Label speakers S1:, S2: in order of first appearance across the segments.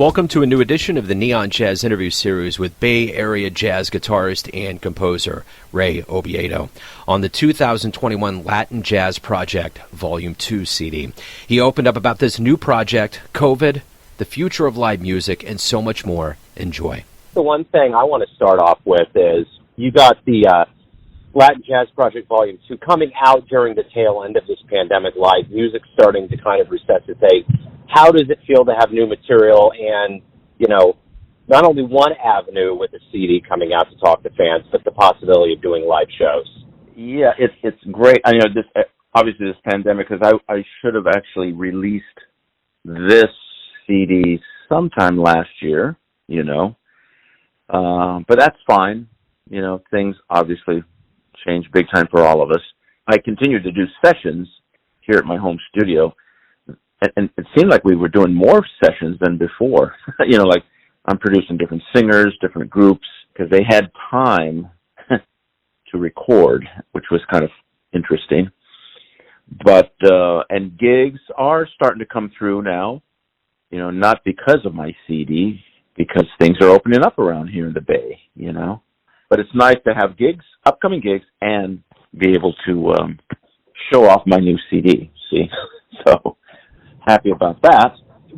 S1: Welcome to a new edition of the Neon Jazz interview series with Bay Area jazz guitarist and composer Ray Obiedo on the 2021 Latin Jazz Project Volume 2 CD. He opened up about this new project, COVID, the future of live music, and so much more. Enjoy.
S2: The one thing I want to start off with is you got the Latin Jazz Project Volume 2 coming out during the tail end of this pandemic, live music starting to kind of resuscitate. How does it feel to have new material and, you know, not only one avenue with the CD coming out to talk to fans, but the possibility of doing live shows?
S3: Yeah, it's great. I know this obviously this pandemic, because I should have actually released this CD sometime last year, you know, but that's fine. You know, things obviously changed big time for all of us. I continued to do sessions here at my home studio. And it seemed like we were doing more sessions than before. You know, like I'm producing different singers, different groups, because they had time to record, which was kind of interesting. But, and gigs are starting to come through now, you know, not because of my CD, because things are opening up around here in the Bay, you know. But it's nice to have gigs, upcoming gigs, and be able to show off my new CD, see? So happy about that.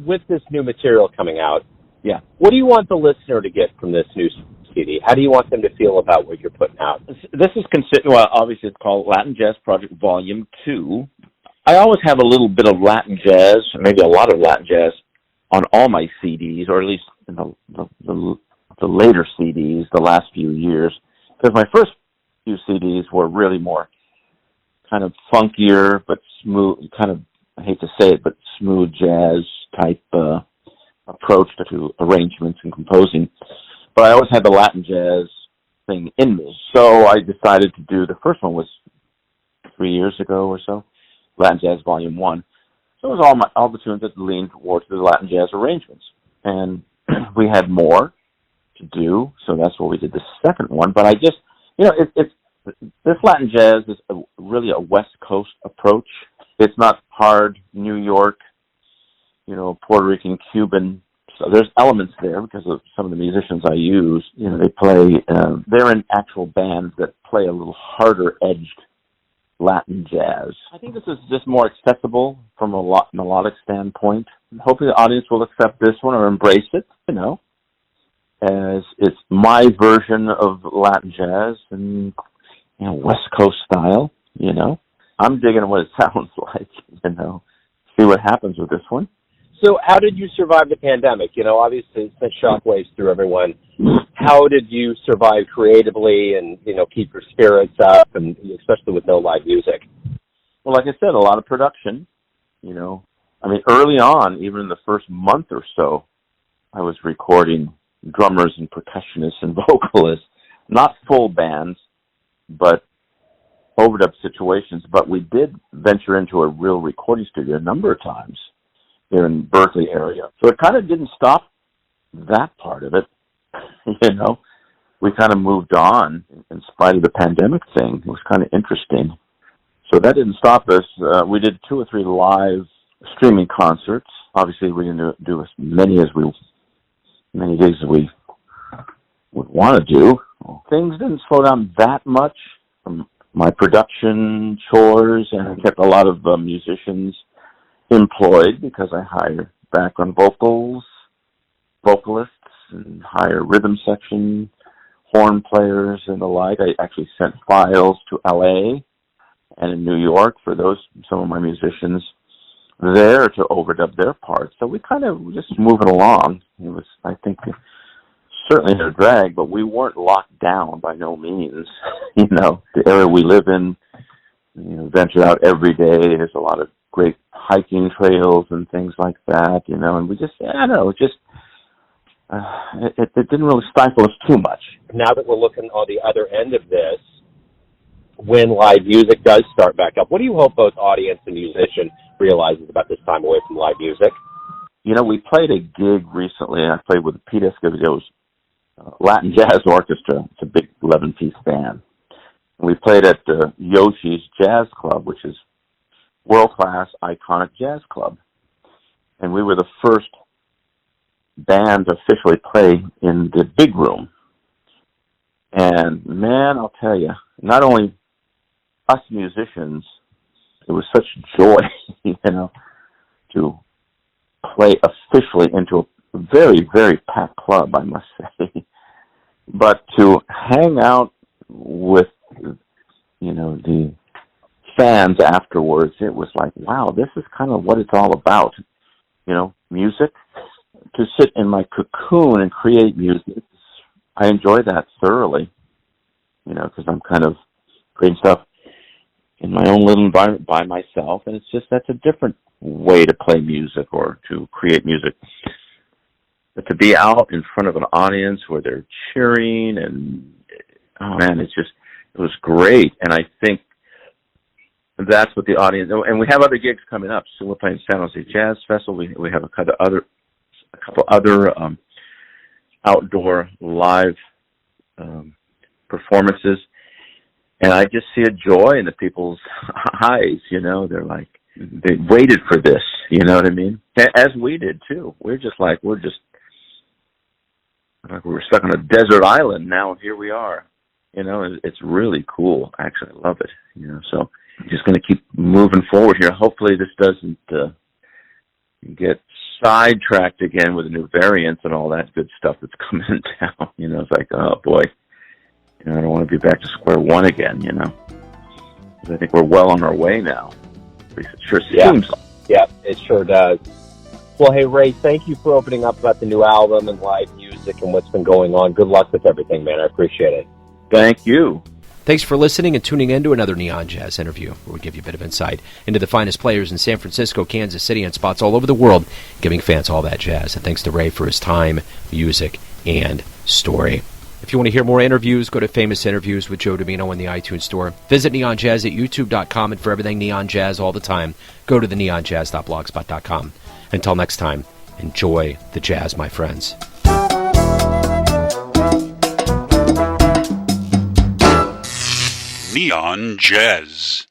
S2: With this new material coming out,
S3: yeah,
S2: what do you want the listener to get from this new CD? How do you want them to feel about what you're putting out?
S3: This is well, obviously it's called Latin Jazz Project Volume 2. I always have a little bit of Latin jazz, maybe a lot of Latin jazz, on all my CDs, or at least in the later CDs, the last few years, because my first few CDs were really more kind of funkier, but smooth, kind of, I hate to say it, but smooth jazz type approach to arrangements and composing. But I always had the Latin jazz thing in me. So I decided to do, the first one was 3 years ago or so, Latin Jazz Volume 1. So it was all the tunes that leaned towards the Latin jazz arrangements. And we had more to do, so that's what we did the second one. But I just, you know, this Latin jazz is really a West Coast approach. It's not hard New York, you know, Puerto Rican, Cuban. So there's elements there because of some of the musicians I use. You know, they play, they're in actual bands that play a little harder edged Latin jazz. I think this is just more accessible from a melodic standpoint. Hopefully the audience will accept this one or embrace it, you know, as it's my version of Latin jazz and, you know, West Coast style, you know. I'm digging what it sounds like, you know. See what happens with this one.
S2: So how did you survive the pandemic? You know, obviously it sent shockwaves through everyone. How did you survive creatively and, you know, keep your spirits up, and especially with no live music?
S3: Well, like I said, a lot of production, you know. I mean, early on, even in the first month or so, I was recording drummers and percussionists and vocalists, not full bands, but overdub situations. But we did venture into a real recording studio a number of times here in Berkeley area. So it kind of didn't stop that part of it, you know. We kind of moved on in spite of the pandemic thing. It was kind of interesting. So that didn't stop us. We did 2 or 3 live streaming concerts. Obviously, we didn't do as many gigs as we would want to do. Things didn't slow down that much from my production chores, and I kept a lot of musicians employed because I hire background vocalists, and hire rhythm section, horn players, and the like. I actually sent files to LA and in New York for some of my musicians there to overdub their parts. So we kind of just moving along. It was, I think, certainly a drag, but we weren't locked down by no means. You know, the area we live in, you know, venture out every day. There's a lot of great hiking trails and things like that, you know, and we just, I don't know, it didn't really stifle us too much.
S2: Now that we're looking on the other end of this, when live music does start back up, what do you hope both audience and musician realizes about this time away from live music?
S3: You know, we played a gig recently. I played with Pete Escovedo's Latin Jazz Orchestra. It's a big 11-piece band. We played at Yoshi's Jazz Club, which is world-class, iconic jazz club. And we were the first bands officially play in the big room. And man, I'll tell you, not only us musicians, it was such joy, to play officially into a very, very packed club, I must say. But to hang out with, the fans afterwards, it was like, wow, this is kind of what it's all about. Music. To sit in my cocoon and create music, I enjoy that thoroughly, because I'm kind of creating stuff in my own little environment by myself, and that's a different way to play music or to create music. But to be out in front of an audience where they're cheering and, oh man, it was great. And I think that's what the audience, and we have other gigs coming up. So we're playing San Jose Jazz Festival. We have a couple other outdoor live performances. And I just see a joy in the people's eyes, they're like, they waited for this, you know what I mean? As we did too. We're stuck on a desert island. Now here we are, it's really cool. Actually, I love it, so I'm just going to keep moving forward here. Hopefully this doesn't get sidetracked again with the new variants and all that good stuff that's coming down. It's like, oh boy, I don't want to be back to square one again, 'Cause I think we're well on our way now. At least it sure seems like.
S2: Yeah, it sure does. Well, hey, Ray, thank you for opening up about the new album and live music and what's been going on. Good luck with everything, man. I appreciate it.
S3: Thank you.
S1: Thanks for listening and tuning in to another Neon Jazz interview, where we give you a bit of insight into the finest players in San Francisco, Kansas City, and spots all over the world, giving fans all that jazz. And thanks to Ray for his time, music, and story. If you want to hear more interviews, go to Famous Interviews with Joe Domino in the iTunes Store. Visit Neon Jazz at youtube.com, and for everything Neon Jazz all the time, go to the neonjazz.blogspot.com. Until next time, enjoy the jazz, my friends.
S4: Neon Jazz.